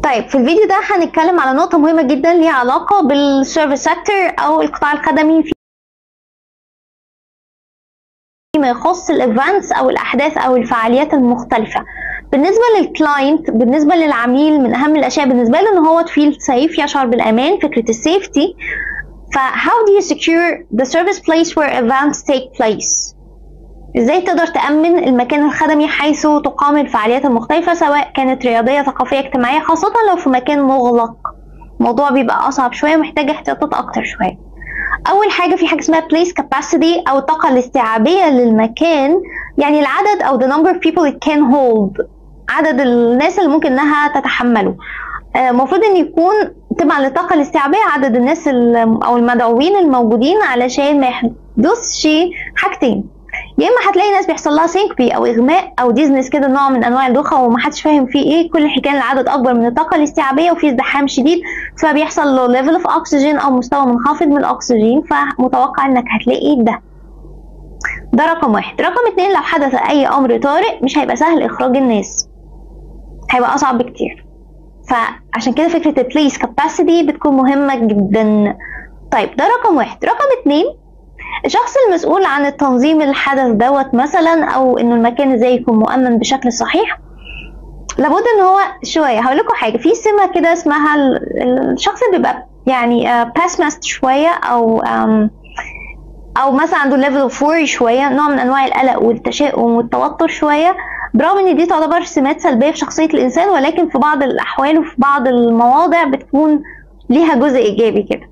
طيب في الفيديو ده هنتكلم على نقطة مهمة جدا ليها علاقة بالسيرفيس سيكتور أو القطاع الخدمي فيما يخص الايفنتس أو الأحداث أو الفعاليات المختلفة. بالنسبة للكلاينت، بالنسبة للعميل، من أهم الأشياء بالنسبة له إن هو تفيل سيف، يشعر بالأمان، فكرة السيفتي. how do you secure the service place where events take place؟ ازاي تقدر تأمن المكان الخدمي حيث تقام الفعاليات المختلفة سواء كانت رياضية، ثقافية، اجتماعية، خاصة لو في مكان مغلق. الموضوع بيبقى أصعب شوية، محتاج احتياطات أكتر شوية. أول حاجة في حاجة اسمها place capacity أو الطاقة الاستيعابية للمكان، يعني العدد أو the number of people it can hold، عدد الناس اللي ممكن إنها تتحمله. المفروض إن يكون تبع للطاقة الاستيعابية عدد الناس أو المدعوين الموجودين علشان ما يحدثش حاجتين: يا اما هتلاقي ناس بيحصل لها سينكبي او اغماء او ديزنس كده، نوع من انواع الدوخه ومحدش فاهم فيه ايه، كل حكايه العدد اكبر من الطاقه الاستيعابيه وفي ازدحام شديد فبيحصل له ليفل اوف اكسجين او مستوى منخفض من الاكسجين، فمتوقع انك هتلاقي ده رقم واحد. رقم اتنين، لو حدث اي امر طارئ مش هيبقى سهل اخراج الناس، هيبقى اصعب بكتير، فعشان كده فكره البليس كاباسيتي بتكون مهمه جدا. طيب ده رقم واحد. رقم اتنين، الشخص المسؤول عن التنظيم الحدث دوت مثلا، او انه المكان ازاي يكون مؤمن بشكل صحيح، لابد ان هو شويه، هقول لكم حاجه، في سمه كده اسمها الشخص اللي بيبقى يعني باسمست شويه او مثلا عنده ليفل اوف worry شويه، نوع من انواع القلق والتشاؤم والتوتر شويه، برغم ان دي تعتبر سمات سلبيه في شخصيه الانسان، ولكن في بعض الاحوال وفي بعض المواضع بتكون ليها جزء ايجابي كده،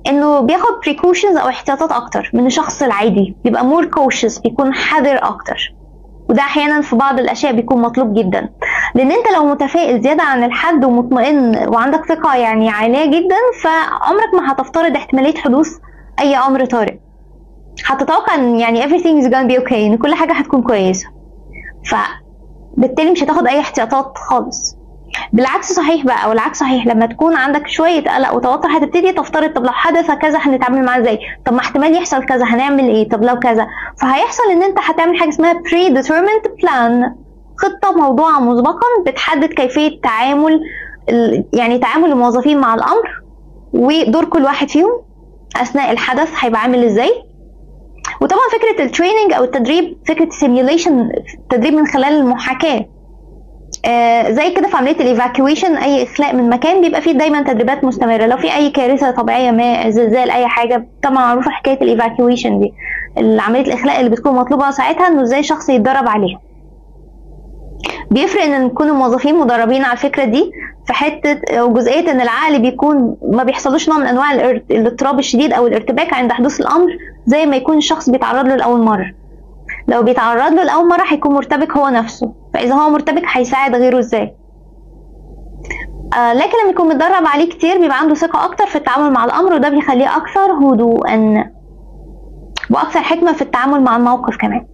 انه بياخد precautions او احتياطات اكتر من الشخص العادي، بيبقى more cautious، بيكون حذر اكتر، وده احيانا في بعض الاشياء بيكون مطلوب جدا، لان انت لو متفائل زياده عن الحد ومطمئن وعندك ثقه يعني عاليه جدا، فعمرك ما هتفترض احتماليه حدوث اي امر طارئ، هتتوقع ان يعني everything is gonna be okay، ان كل حاجه هتكون كويسه، فبالتالي مش هتاخد اي احتياطات خالص. بالعكس صحيح بقى، او العكس صحيح، لما تكون عندك شويه قلق وتوتر هتبتدي تفترض طب لو حدث كذا هنتعامل معاه ازاي، طب ما احتمال يحصل كذا هنعمل ايه، طب لو كذا، فهيحصل ان انت هتعمل حاجه اسمها predetermined plan، خطه موضوعه مسبقا بتحدد كيفيه تعامل يعني تعامل الموظفين مع الامر ودور كل واحد فيهم اثناء الحدث هيبقى عامل ازاي. وطبعا فكره التريننج او التدريب، فكره السيميوليشن، التدريب من خلال المحاكاه، زي كده في عمليه الايفاكويشن، اي اخلاء من مكان بيبقى فيه دايما تدريبات مستمره، لو في اي كارثه طبيعيه ما، زلزال، اي حاجه، طبعا معروفه حكايه الايفاكويشن دي، عمليه الاخلاء اللي بتكون مطلوبه ساعتها، انه ازاي شخص يتدرب عليها. بيفرق ان يكون الموظفين مدربين على الفكره دي في حته وجزئيه ان العقل بيكون ما بيحصلوش نوع من انواع الاضطراب الشديد او الارتباك عند حدوث الامر زي ما يكون الشخص بيتعرض له لاول مره. لو بيتعرض له لاول مره هيكون مرتبك هو نفسه، فاذا هو مرتبك هيساعد غيره ازاي. لكن لما يكون متدرب عليه كتير بيبقى عنده ثقه اكتر في التعامل مع الامر، وده بيخليه اكثر هدوءا واكثر حكمه في التعامل مع الموقف كمان.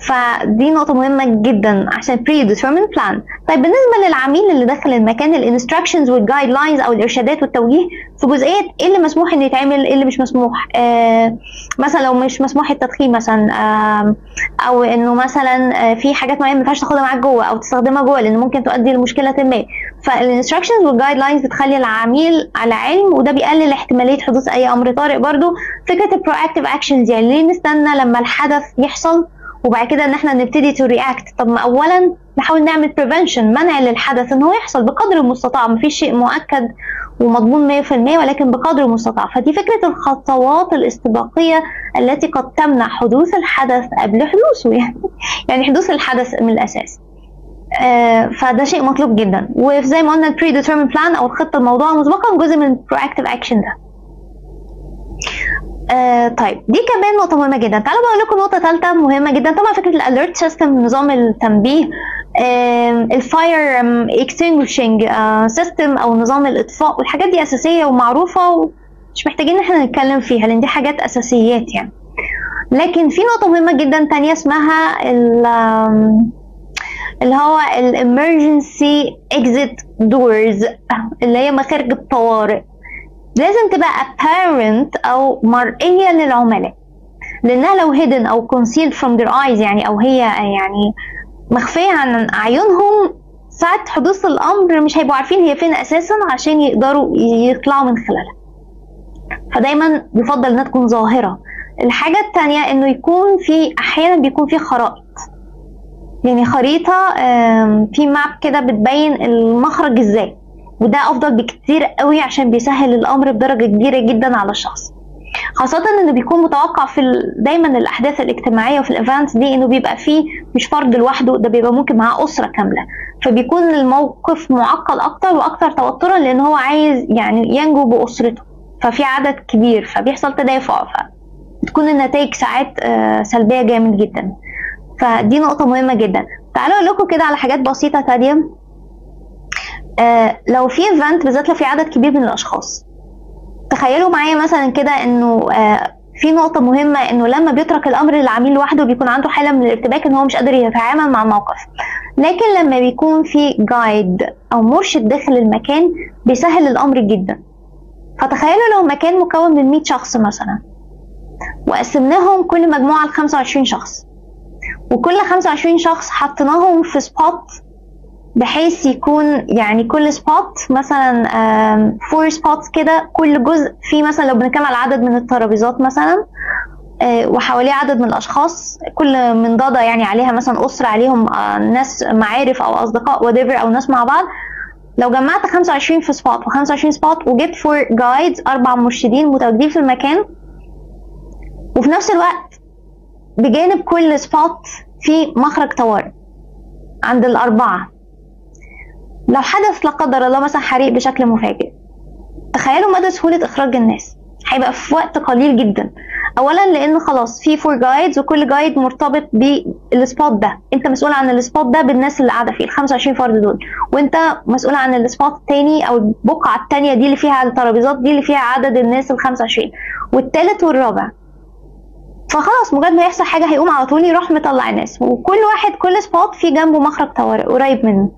فدي نقطة مهمة جدا عشان predetermined plan. طيب بالنسبة للعميل اللي داخل المكان، الانستراكشنز والجايد لاينز او الارشادات والتوجيه في جزئية ايه اللي مسموح ان يتعمل، ايه اللي مش مسموح. مثلا لو مش مسموح التدخين مثلا، او انه مثلا في حاجات معينة ما ينفعش تاخدها معاك جوه او تستخدمها جوه لان ممكن تؤدي لمشكلة ما، فالانستراكشنز والجايد لاينز بتخلي العميل على علم، وده بيقلل احتمالية حدوث اي امر طارئ. برضو فكرة البروactive actions، يعني ليه نستنى لما الحدث يحصل وبعد كده ان احنا نبتدي تو رياكت؟ طب ما اولا نحاول نعمل بريفنشن، منع للحدث ان هو يحصل بقدر المستطاع، مفيش شيء مؤكد ومضمون 100% ولكن بقدر المستطاع. فدي فكرة الخطوات الاستباقية التي قد تمنع حدوث الحدث قبل حدوثه، يعني حدوث الحدث من الاساس. فده شيء مطلوب جدا، وزي ما قلنا البري ديترمين بلان او الخطة الموضوعة مسبقا جزء من البروactive اكشن ده. طيب دي كمان نقطة مهمة جدا. تعالوا بقول لكم نقطة ثالثة مهمة جدا، طبعا فكرة الاليرت سيستم، نظام التنبيه، الفاير اكستنجوشنج سيستم او نظام الاطفاء، والحاجات دي اساسية ومعروفة ومش محتاجين ان احنا نتكلم فيها لان دي حاجات اساسيات يعني. لكن في نقطة مهمة جدا تانية اسمها اللي هو الامرجنسي اكزيت دورز، اللي هي مخارج الطوارئ، لازم تبقى apparent أو مرئية للعملاء، لأنها لو hidden أو concealed from their eyes، يعني أو هي يعني مخفية عن أعينهم، ساعة حدوث الامر مش هيبقوا عارفين هي فين اساسا عشان يقدروا يطلعوا من خلالها. فدايما بيفضل انها تكون ظاهرة. الحاجة التانية انه يكون في احيانا بيكون في خرائط، يعني خريطة في ماب كده بتبين المخرج ازاي، وده افضل بكتير قوي عشان بيسهل الامر بدرجة كبيرة جدا على الشخص. خاصة انه بيكون متوقع في دايما الاحداث الاجتماعية وفي الايفنتس دي انه بيبقى فيه مش فرد لوحده، ده بيبقى ممكن معاه اسرة كاملة، فبيكون الموقف معقد اكتر واكتر توترا لان هو عايز يعني ينجو باسرته، ففي عدد كبير فبيحصل تدافع، فبتكون النتائج ساعات سلبية جامد جدا. فدي نقطة مهمة جدا. تعالوا اقول لكم كده على حاجات بسيطة تانية. لو في ايفنت بالذات لو في عدد كبير من الاشخاص، تخيلوا معايا مثلا كده انه في نقطة مهمة، انه لما بيترك الامر للعميل لوحده بيكون عنده حالة من الارتباك ان هو مش قادر يتعامل مع الموقف، لكن لما بيكون في جايد او مرشد داخل المكان بيسهل الامر جدا. فتخيلوا لو مكان مكون من 100 شخص مثلا، وقسمناهم كل مجموعة ل 25 شخص، وكل 25 شخص حطيناهم في سبوت بحيث يكون يعني كل سبوت مثلا 4 سبوتس كده، كل جزء فيه مثلا لو بنتكلم على عدد من الترابيزات مثلا وحواليه عدد من الاشخاص، كل منضدة يعني عليها مثلا اسرة، عليهم ناس معارف او اصدقاء whatever او ناس مع بعض. لو جمعت 25 في سبوت و25 سبوت وجبت 4 جايدز 4 مرشدين متواجدين في المكان، وفي نفس الوقت بجانب كل سبوت في مخرج طوارئ عند الأربعة، لو حدث لا قدر الله مثلا حريق بشكل مفاجئ، تخيلوا مدى سهولة إخراج الناس. هيبقى في وقت قليل جدا، أولا لأن خلاص في 4 جايدز وكل جايد مرتبط بالسبوت ده، أنت مسؤول عن السبوت ده بالناس اللي قاعدة فيه ال 25 فرد دول، وأنت مسؤول عن السبوت التاني أو البقعة التانية دي اللي فيها الترابيزات دي اللي فيها عدد الناس ال 25 والتالت والرابع. فخلاص مجرد ما يحصل حاجة هيقوم على طول يروح مطلع الناس، وكل واحد كل سبوت في جنبه مخرج طوارئ قريب منه،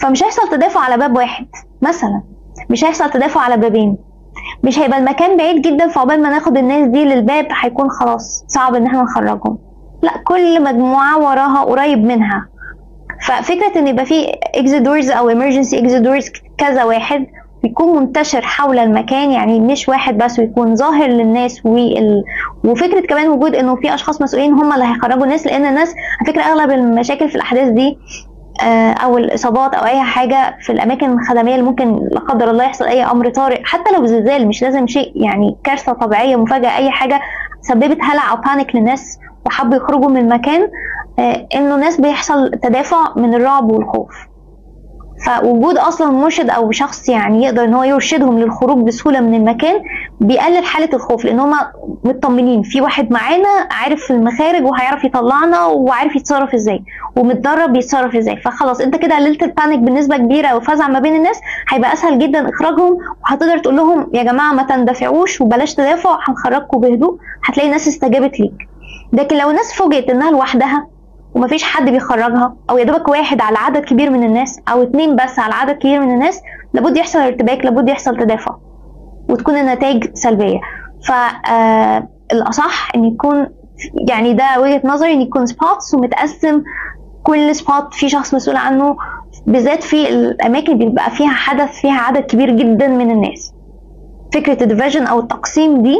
فمش هيحصل تدافع على باب واحد مثلا، مش هيحصل تدافع على بابين، مش هيبقى المكان بعيد جدا فعقبال ما ناخد الناس دي للباب هيكون خلاص صعب ان احنا نخرجهم، لا كل مجموعة وراها قريب منها. ففكرة ان يبقى في exit doors او emergency exit doors كذا واحد يكون منتشر حول المكان، يعني مش واحد بس، ويكون ظاهر للناس وفكرة كمان وجود انه في اشخاص مسؤولين هم اللي هيخرجوا الناس، لان الناس على فكرة اغلب المشاكل في الاحداث دي او الاصابات او اي حاجة في الاماكن الخدمية اللي ممكن لا قدر الله يحصل اي امر طارئ، حتى لو زلزال مش لازم شيء يعني كارثة طبيعية مفاجأة، اي حاجة سببت هلع او بانيك للناس وحبوا يخرجوا من المكان، انه ناس بيحصل تدافع من الرعب والخوف. فوجود اصلا مرشد او شخص يعني يقدر ان هو يرشدهم للخروج بسهوله من المكان بيقلل حاله الخوف، لان هم مطمنين في واحد معانا عارف المخارج وهيعرف يطلعنا وعارف يتصرف ازاي ومتدرب يتصرف ازاي، فخلاص انت كده قللت البانيك بنسبه كبيره وفزع ما بين الناس، هيبقى اسهل جدا اخراجهم، وهتقدر تقول لهم يا جماعه ما تندفعوش وبلاش تدافعوا هنخرجكم بهدوء، هتلاقي الناس استجابت ليك. لكن لو الناس فوجئت انها لوحدها ومفيش حد بيخرجها، او يا دوبك واحد على عدد كبير من الناس او 2 بس على عدد كبير من الناس، لابد يحصل ارتباك، لابد يحصل تدافع وتكون النتائج سلبيه. فالاصح ان يكون يعني ده وجهه نظري ان يكون سبوتس ومتقسم، كل سبوت في شخص مسؤول عنه، بالذات في الاماكن بيبقى فيها حدث فيها عدد كبير جدا من الناس. فكره الديفيجن او التقسيم دي،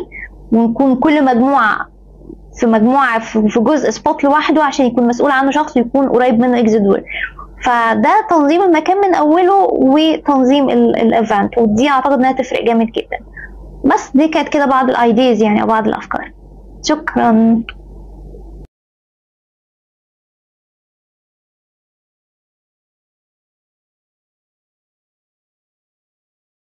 ونكون كل مجموعه في جزء سبوت لوحده عشان يكون مسؤول عنه شخص ويكون قريب منه اكزيت دور. فده تنظيم المكان من اوله وتنظيم الايفنت، ودي اعتقد انها تفرق جامد جدا. بس دي كانت كده بعض الايديز يعني او بعض الافكار. شكرا.